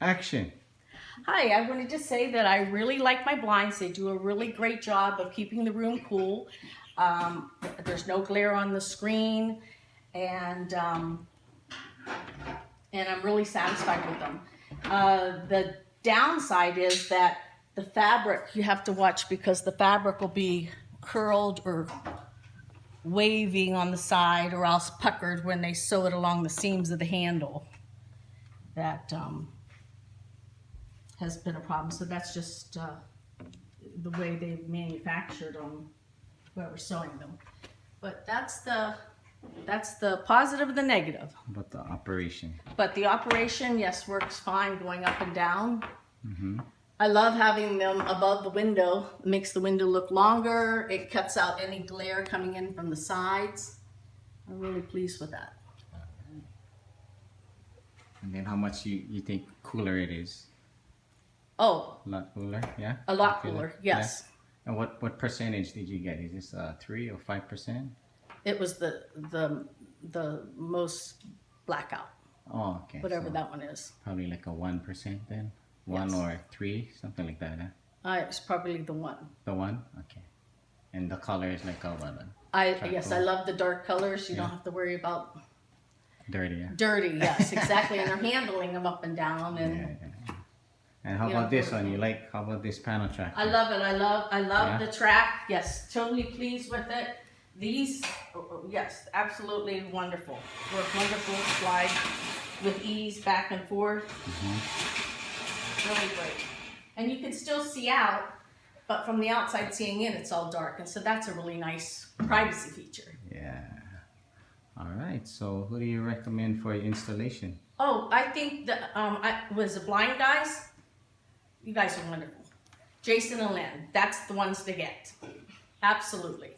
Action. Hi, I wanted to say that I really like my blinds. They do a really great job of keeping the room cool. There's no glare on the screen, and I'm really satisfied with them. The downside is that the fabric, you have to watch because the fabric will be curled or waving on the side or else puckered when they sew it along the seams of the handle. That has been a problem. So that's just the way they manufactured them, whoever's sewing them. But that's the positive and the negative. About the operation. But the operation, yes, works fine going up and down. Mm-hmm. I love having them above the window. It makes the window look longer. It cuts out any glare coming in from the sides. I'm really pleased with that. And then how much you think cooler it is? Oh, A lot cooler, yeah? a lot You feel cooler, it? yes. Yeah? And what percentage did you get? Is this 3 or 5%? It was the most blackout, Oh, okay. whatever so that one is. probably like a 1% then? 1 Yes. or 3, something like that, huh? It's probably the one. The 1? Okay. And the color is like a what? Yes, I love the dark colors. You don't Yeah. have to worry about Dirty, yeah? dirty. Yes, exactly. And they're handling them up and down, and Yeah. And how You about know, this one? You like? How about this panel track? I love it. I love Yeah. the track. Yes, totally pleased with it. These, yes, absolutely wonderful. Work wonderful. Slide with ease back and forth. Really great. And you can still see out, but from the outside seeing in, it's all dark. And so that's a really nice privacy feature. Yeah. All right. So who do you recommend for your installation? Oh, I think the was the Blind Guys. You guys are wonderful. Jason and Lynn. That's the ones to get. Absolutely.